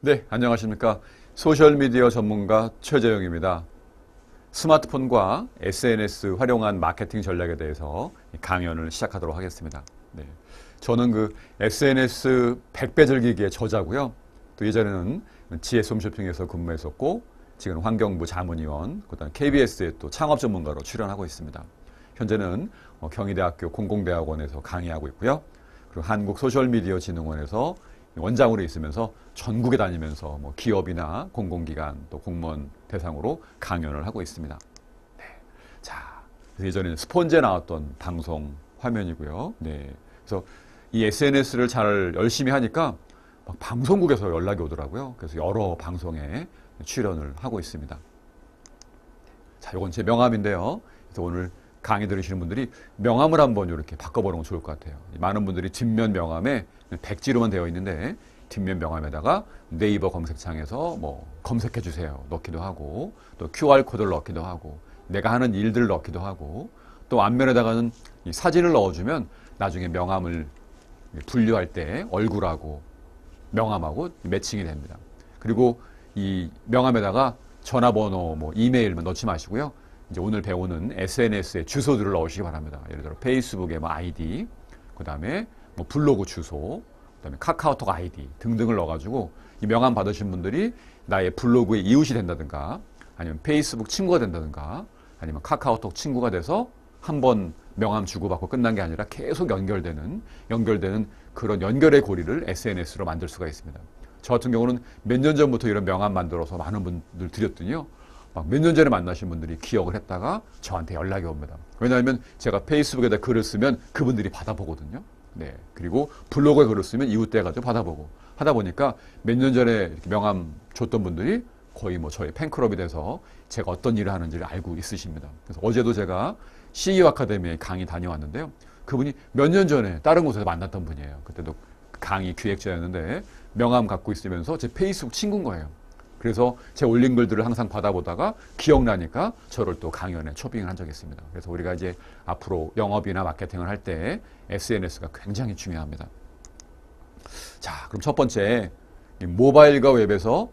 네, 안녕하십니까. 소셜미디어 전문가 최재영입니다. 스마트폰과 SNS 활용한 마케팅 전략에 대해서 강연을 시작하도록 하겠습니다. 네, 저는 그 SNS 100배 즐기기의 저자고요. 또 예전에는 GS 홈쇼핑에서 근무했었고, 지금 환경부 자문위원, 그다음 KBS의 또 창업 전문가로 출연하고 있습니다. 현재는 경희대학교 공공대학원에서 강의하고 있고요. 그리고 한국소셜미디어진흥원에서 원장으로 있으면서 전국에 다니면서 뭐 기업이나 공공기관 또 공무원 대상으로 강연을 하고 있습니다. 네. 자, 예전에 스폰지에 나왔던 방송 화면이고요. 네. 그래서 이 SNS를 잘 열심히 하니까 막 방송국에서 연락이 오더라고요. 그래서 여러 방송에 출연을 하고 있습니다. 자, 이건 제 명함인데요. 그래서 오늘 강의 들으시는 분들이 명함을 한번 이렇게 바꿔보는 건 좋을 것 같아요. 많은 분들이 뒷면 명함에 백지로만 되어 있는데 뒷면 명함에다가 네이버 검색창에서 뭐 검색해 주세요 넣기도 하고 또 QR코드를 넣기도 하고 내가 하는 일들을 넣기도 하고 또 앞면에다가는 이 사진을 넣어주면 나중에 명함을 분류할 때 얼굴하고 명함하고 매칭이 됩니다. 그리고 이 명함에다가 전화번호, 뭐 이메일만 넣지 마시고요. 이제 오늘 배우는 SNS의 주소들을 넣으시기 바랍니다. 예를 들어 페이스북의 뭐 아이디, 그 다음에 뭐 블로그 주소, 그 다음에 카카오톡 아이디 등등을 넣어가지고 이 명함 받으신 분들이 나의 블로그의 이웃이 된다든가 아니면 페이스북 친구가 된다든가 아니면 카카오톡 친구가 돼서 한번 명함 주고받고 끝난 게 아니라 계속 연결되는 그런 연결의 고리를 SNS로 만들 수가 있습니다. 저 같은 경우는 몇 년 전부터 이런 명함 만들어서 많은 분들 드렸더니요. 막 몇 년 전에 만나신 분들이 기억을 했다가 저한테 연락이 옵니다. 왜냐하면 제가 페이스북에다 글을 쓰면 그분들이 받아보거든요. 네. 그리고 블로그에 글을 쓰면 이웃대 가지고 받아보고 하다 보니까 몇 년 전에 이렇게 명함 줬던 분들이 거의 뭐 저희 팬클럽이 돼서 제가 어떤 일을 하는지를 알고 있으십니다. 그래서 어제도 제가 CEO 아카데미에 강의 다녀왔는데요. 그분이 몇 년 전에 다른 곳에서 만났던 분이에요. 그때도 강의 기획자였는데 명함 갖고 있으면서 제 페이스북 친구인 거예요. 그래서 제 올린 글들을 항상 받아보다가 기억나니까 저를 또 강연에 초빙을 한 적이 있습니다. 그래서 우리가 이제 앞으로 영업이나 마케팅을 할 때 SNS가 굉장히 중요합니다. 자, 그럼 첫 번째, 모바일과 웹에서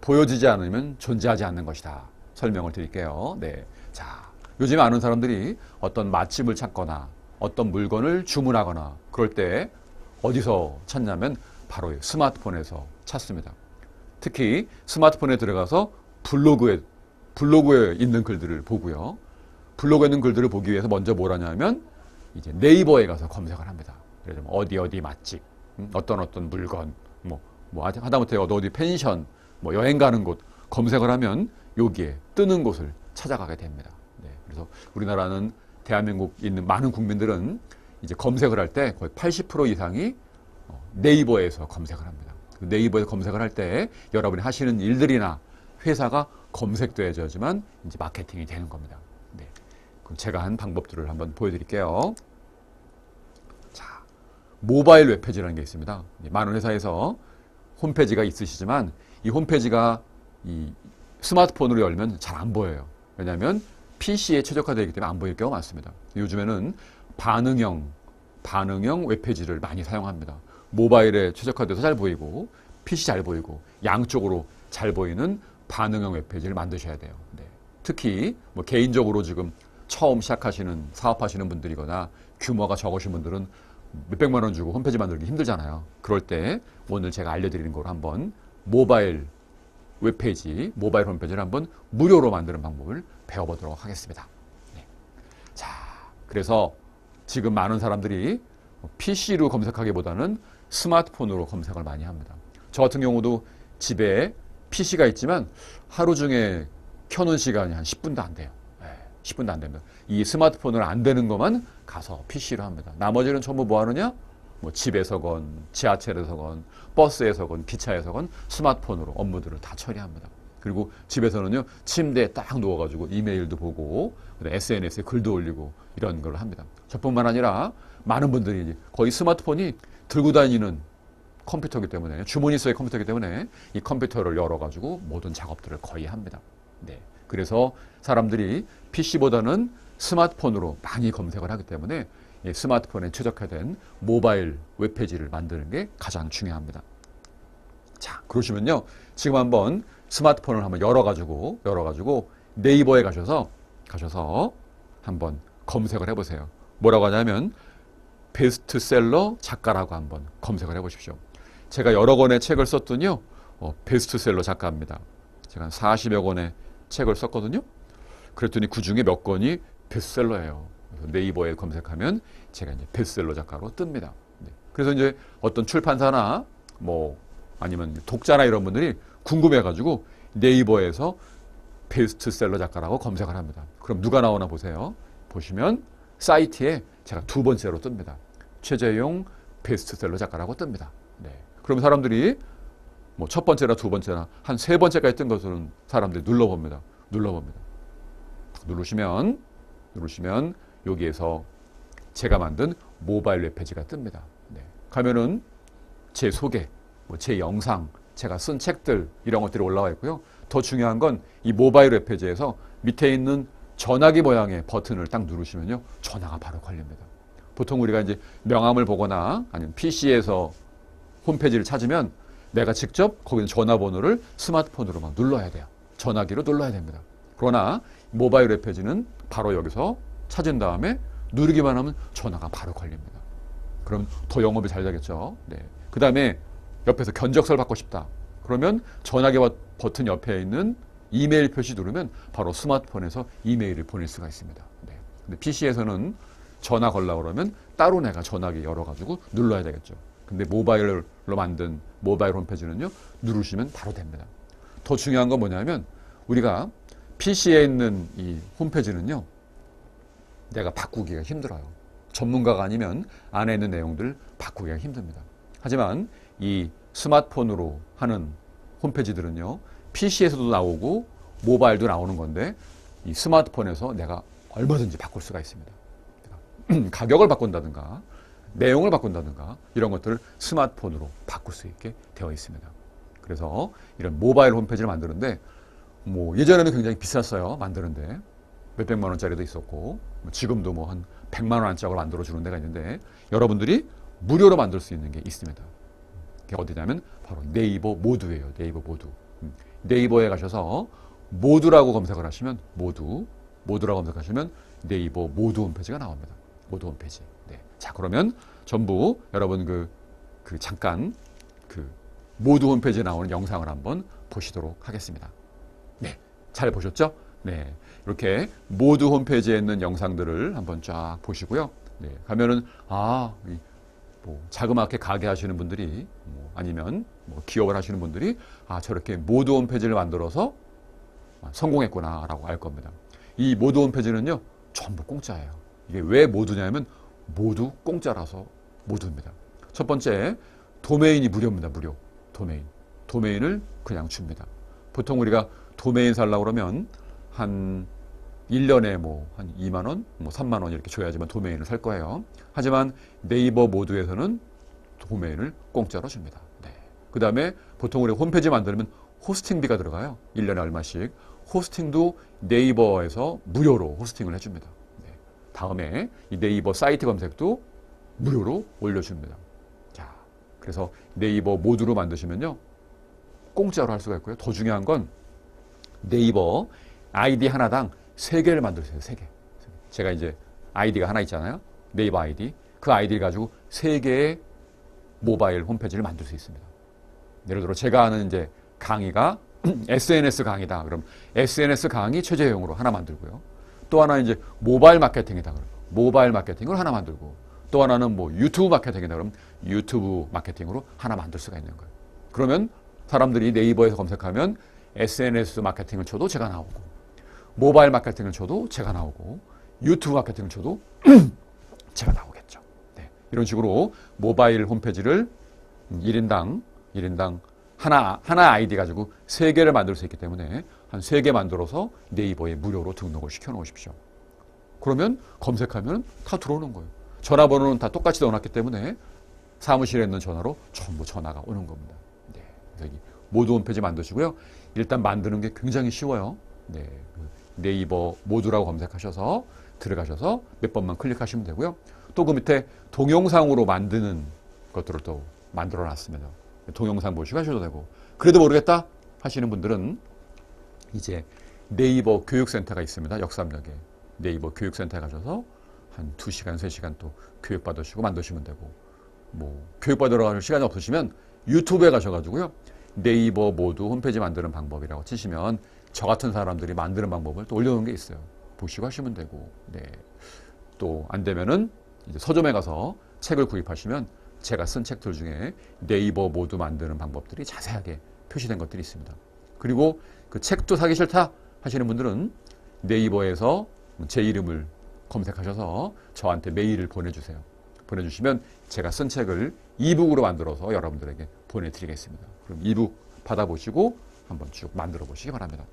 보여지지 않으면 존재하지 않는 것이다. 설명을 드릴게요. 네. 자, 요즘에 아는 사람들이 어떤 맛집을 찾거나 어떤 물건을 주문하거나 그럴 때 어디서 찾냐면 바로 스마트폰에서 찾습니다. 특히 스마트폰에 들어가서 블로그에 있는 글들을 보고요. 블로그에 있는 글들을 보기 위해서 먼저 뭘 하냐면 이제 네이버에 가서 검색을 합니다. 예를 들면 어디 맛집, 어떤 물건, 뭐 하다못해 어디 펜션, 뭐 여행 가는 곳 검색을 하면 여기에 뜨는 곳을 찾아가게 됩니다. 네, 그래서 우리나라는 대한민국 있는 많은 국민들은 이제 검색을 할 때 거의 80% 이상이 네이버에서 검색을 합니다. 네이버에서 검색을 할 때 여러분이 하시는 일들이나 회사가 검색돼야지만 이제 마케팅이 되는 겁니다. 네. 그럼 제가 한 방법들을 한번 보여드릴게요. 자, 모바일 웹페이지라는 게 있습니다. 많은 회사에서 홈페이지가 있으시지만 이 홈페이지가 이 스마트폰으로 열면 잘 안 보여요. 왜냐하면 PC에 최적화되어 있기 때문에 안 보일 경우가 많습니다. 요즘에는 반응형 웹페이지를 많이 사용합니다. 모바일에 최적화돼서 잘 보이고 PC 잘 보이고 양쪽으로 잘 보이는 반응형 웹페이지를 만드셔야 돼요. 네. 특히 뭐 개인적으로 지금 처음 시작하시는 사업하시는 분들이거나 규모가 적으신 분들은 몇백만 원 주고 홈페이지 만들기 힘들잖아요. 그럴 때 오늘 제가 알려드리는 걸 한번 모바일 홈페이지를 한번 무료로 만드는 방법을 배워보도록 하겠습니다. 네. 자, 그래서 지금 많은 사람들이 PC로 검색하기보다는 스마트폰으로 검색을 많이 합니다. 저 같은 경우도 집에 PC가 있지만 하루 중에 켜놓은 시간이 한 10분도 안 돼요. 10분도 안 됩니다. 이 스마트폰을 안 되는 것만 가서 PC로 합니다. 나머지는 전부 뭐 하느냐? 뭐 집에서건 지하철에서건 버스에서건 기차에서건 스마트폰으로 업무들을 다 처리합니다. 그리고 집에서는요 침대에 딱 누워가지고 이메일도 보고 SNS에 글도 올리고 이런 걸 합니다. 저뿐만 아니라 많은 분들이 거의 스마트폰이 들고 다니는 컴퓨터이기 때문에 주머니서의 컴퓨터이기 때문에 이 컴퓨터를 열어가지고 모든 작업들을 거의 합니다. 네. 그래서 사람들이 PC보다는 스마트폰으로 많이 검색을 하기 때문에 스마트폰에 최적화된 모바일 웹페이지를 만드는 게 가장 중요합니다. 자, 그러시면요. 지금 한번 스마트폰을 한번 열어가지고 네이버에 가셔서 한번 검색을 해보세요. 뭐라고 하냐면 베스트셀러 작가라고 한번 검색을 해보십시오. 제가 여러 권의 책을 썼더니요. 베스트셀러 작가입니다. 제가 한 40여 권의 책을 썼거든요. 그랬더니 그 중에 몇 권이 베스트셀러예요. 그래서 네이버에 검색하면 제가 이제 베스트셀러 작가로 뜹니다. 네. 그래서 이제 어떤 출판사나 뭐 아니면 독자나 이런 분들이 궁금해가지고 네이버에서 베스트셀러 작가라고 검색을 합니다. 그럼 누가 나오나 보세요. 보시면 사이트에 제가 두 번째로 뜹니다. 최재용 베스트셀러 작가라고 뜨니다. 네. 그럼 사람들이 뭐 첫 번째나 두 번째나 한 세 번째까지 뜬 것은 사람들이 눌러봅니다. 누르시면 여기에서 제가 만든 모바일 웹페이지가 뜹니다. 네. 가면은 제 소개, 제 영상, 제가 쓴 책들 이런 것들이 올라와 있고요. 더 중요한 건 이 모바일 웹페이지에서 밑에 있는 전화기 모양의 버튼을 딱 누르시면요. 전화가 바로 걸립니다. 보통 우리가 이제 명함을 보거나 아니면 PC에서 홈페이지를 찾으면 내가 직접 거기 전화번호를 스마트폰으로 막 눌러야 돼요. 전화기로 눌러야 됩니다. 그러나 모바일 웹페이지는 바로 여기서 찾은 다음에 누르기만 하면 전화가 바로 걸립니다. 그럼 더 영업이 잘 되겠죠. 네. 그 다음에 옆에서 견적서를 받고 싶다. 그러면 전화기 버튼 옆에 있는 이메일 표시 누르면 바로 스마트폰에서 이메일을 보낼 수가 있습니다. 네. 근데 PC에서는 전화 걸라 그러면 따로 내가 전화기 열어가지고 눌러야 되겠죠. 근데 모바일로 만든 모바일 홈페이지는요, 누르시면 바로 됩니다. 더 중요한 건 뭐냐면 우리가 PC에 있는 이 홈페이지는요, 내가 바꾸기가 힘들어요. 전문가가 아니면 안에 있는 내용들 바꾸기가 힘듭니다. 하지만 이 스마트폰으로 하는 홈페이지들은요, PC에서도 나오고 모바일도 나오는 건데 이 스마트폰에서 내가 얼마든지 바꿀 수가 있습니다. 가격을 바꾼다든가 내용을 바꾼다든가 이런 것들을 스마트폰으로 바꿀 수 있게 되어 있습니다. 그래서 이런 모바일 홈페이지를 만드는데 뭐 예전에는 굉장히 비쌌어요. 만드는데 몇백만 원짜리도 있었고 지금도 뭐 한 100만 원 안짝으로 만들어 주는 데가 있는데 여러분들이 무료로 만들 수 있는 게 있습니다. 그게 어디냐면 바로 네이버 모두예요. 네이버 모두. 네이버에 가셔서 모두라고 검색을 하시면 모두라고 검색하시면 네이버 모두 홈페이지가 나옵니다. 모두 홈페이지. 네. 자, 그러면 전부 여러분 잠깐 모두 홈페이지에 나오는 영상을 한번 보시도록 하겠습니다. 네. 잘 보셨죠? 네. 이렇게 모두 홈페이지에 있는 영상들을 한번 쫙 보시고요. 네. 가면은 자그맣게 가게 하시는 분들이 아니면 기업을 하시는 분들이 저렇게 모두 홈페이지를 만들어서 성공했구나라고 알 겁니다. 이 모두 홈페이지는요, 전부 공짜예요. 이게 왜 모두냐면 모두 공짜라서 모두입니다. 첫 번째, 도메인이 무료입니다. 무료. 도메인을 그냥 줍니다. 보통 우리가 도메인 살려고 그러면 한 1년에 한 2만 원, 3만 원 이렇게 줘야지만 도메인을 살 거예요. 하지만 네이버 모두에서는 도메인을 공짜로 줍니다. 네. 그 다음에 보통 우리 홈페이지 만들면 호스팅비가 들어가요. 1년에 얼마씩. 호스팅도 네이버에서 무료로 호스팅을 해줍니다. 네. 다음에 이 네이버 사이트 검색도 무료로 올려줍니다. 자, 그래서 네이버 모두로 만드시면요, 공짜로 할 수가 있고요. 더 중요한 건 네이버 아이디 하나당 3개를 만드세요. 3개. 제가 이제 아이디가 하나 있잖아요. 네이버 아이디. 그 아이디를 가지고 3개의 모바일 홈페이지를 만들 수 있습니다. 예를 들어 제가 하는 이제 강의가 SNS 강의다. 그럼 SNS 강의 최재형으로 하나 만들고요. 또 하나 이제 모바일 마케팅이다. 그럼 모바일 마케팅을 하나 만들고, 또 하나는 유튜브 마케팅이다. 그럼 유튜브 마케팅으로 하나 만들 수가 있는 거예요. 그러면 사람들이 네이버에서 검색하면 SNS 마케팅을 쳐도 제가 나오고, 모바일 마케팅을 쳐도 제가 나오고, 유튜브 마케팅을 쳐도 제가 나오겠죠. 네. 이런 식으로 모바일 홈페이지를 1인당 하나 아이디 가지고 3개를 만들 수 있기 때문에 한 3개 만들어서 네이버에 무료로 등록을 시켜 놓으십시오. 그러면 검색하면 다 들어오는 거예요. 전화번호는 다 똑같이 넣어놨기 때문에 사무실에 있는 전화로 전부 전화가 오는 겁니다. 네. 그래서 모두 홈페이지 만드시고요. 일단 만드는 게 굉장히 쉬워요. 네. 네이버 모두라고 검색하셔서 들어가셔서 몇 번만 클릭하시면 되고요. 또 그 밑에 동영상으로 만드는 것들을 또 만들어 놨습니다. 동영상 보시고 하셔도 되고, 그래도 모르겠다 하시는 분들은 이제 네이버 교육센터가 있습니다. 역삼역에. 네이버 교육센터에 가셔서 한 2시간, 3시간 또 교육받으시고 만드시면 되고, 뭐 교육받으러 가실 시간이 없으시면 유튜브에 가셔가지고요. 네이버 모두 홈페이지 만드는 방법이라고 치시면 저 같은 사람들이 만드는 방법을 또 올려놓은 게 있어요. 보시고 하시면 되고, 네. 또 안 되면은 이제 서점에 가서 책을 구입하시면 제가 쓴 책들 중에 네이버 모두 만드는 방법들이 자세하게 표시된 것들이 있습니다. 그리고 그 책도 사기 싫다 하시는 분들은 네이버에서 제 이름을 검색하셔서 저한테 메일을 보내주세요. 보내주시면 제가 쓴 책을 이북으로 만들어서 여러분들에게 보내드리겠습니다. 그럼 이북 받아보시고 한번 쭉 만들어 보시기 바랍니다.